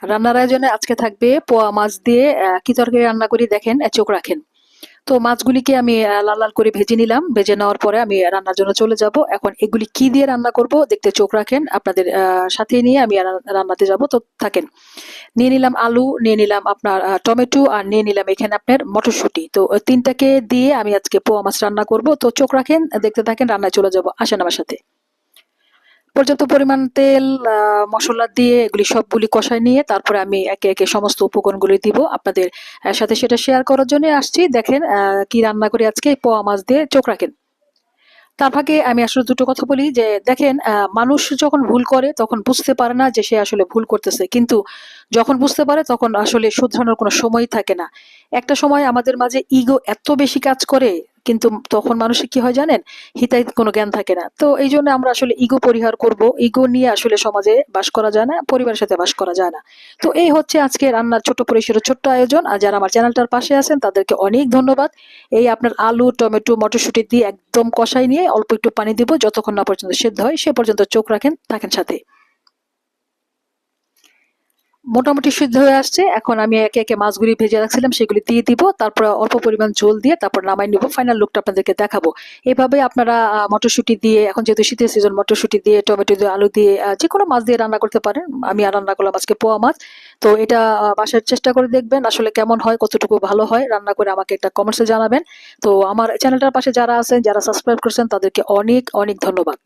রান্নার আয়োজনে আজকে থাকবে পোয়া মাছ দিয়ে কি তরকারি রান্না করি দেখেন, চোখ রাখেন। তো মাছগুলিকে আমি লাল লাল করে ভেজে নিলাম। ভেজে নেওয়ার পরে আমি রান্নার জন্য চলে যাব। এখন এগুলি কি দিয়ে রান্না করব দেখতে চোখ রাখেন। আপনাদের সাথে নিয়ে আমি রান্নাতে যাব, তো থাকেন। নিয়ে নিলাম আলু, নিয়ে নিলাম আপনার টমেটো, আর নিয়ে নিলাম এখানে আপনার মটরশুঁটি। তো তিনটাকে দিয়ে আমি আজকে পোয়া মাছ রান্না করব। তো চোখ রাখেন, দেখতে থাকেন, রান্নায় চলে যাব। আসেন আমার সাথে। পর্যাপ্ত পরিমাণ তেল, মসলা দিয়ে এগুলি সবগুলি কষায় নিয়ে তারপরে আমি একে একে সমস্ত উপকরণগুলি দিব আপনাদের সাথে। সেটা শেয়ার করার জন্য আসছি। দেখেন কি রান্না করি আজকে, পোয়া মাছ দিয়ে চোখ রাখেন। তার ফাঁকে আমি আসলে দুটো কথা বলি যে দেখেন, মানুষ যখন ভুল করে তখন বুঝতে পারে না যে সে আসলে ভুল করতেছে, কিন্তু যখন বুঝতে পারে তখন আসলে শুধরানোর কোনো সময় থাকে না। একটা সময় আমাদের মাঝে ইগো এত বেশি কাজ করে, কিন্তু তখন মানুষের কি হয় জানেন, হিতাহিত কোনো জ্ঞান থাকে না। তো এই জন্য আমরা আসলে ইগো পরিহার করব। ইগো নিয়ে আসলে সমাজে বাস করা যায় না, পরিবারের সাথে বাস করা যায় না। তো এই হচ্ছে আজকে রান্নার ছোট পরিসরের ছোট্ট আয়োজন। আর যারা আমার চ্যানেলটার পাশে আছেন তাদেরকে অনেক ধন্যবাদ। এই আপনার আলু, টমেটো, মটরশুঁটি দিয়ে একদম কষাই নিয়ে অল্প একটু পানি দিব, যতক্ষণ না পর্যন্ত সেদ্ধ হয় সে পর্যন্ত চোখ রাখেন, থাকেন সাথে। মোটামুটি সিদ্ধ হয়ে আসছে। এখন আমি একে একে মাছগুলি ভেজে রাখছিলাম সেগুলি দিয়ে দিব। তারপর অল্প পরিমাণ ঝোল দিয়ে তারপর নামাই নিব। ফাইনাল লুকটা আপনাদেরকে দেখাবো। এভাবে আপনারা মটরশুঁটি দিয়ে, এখন যেহেতু শীতের সিজন, মটরশুঁটি দিয়ে, টমেটো দিয়ে, আলু দিয়ে, যেকোনো মাছ দিয়ে রান্না করতে পারেন। আমি রান্না করলাম আজকে পোয়া মাছ। তো এটা বাসায় চেষ্টা করে দেখবেন আসলে কেমন হয়, কতটুকু ভালো হয়। রান্না করে আমাকে একটা কমেন্টসে জানাবেন। তো আমার চ্যানেলটার পাশে যারা আছেন, যারা সাবস্ক্রাইব করেছেন তাদেরকে অনেক অনেক ধন্যবাদ।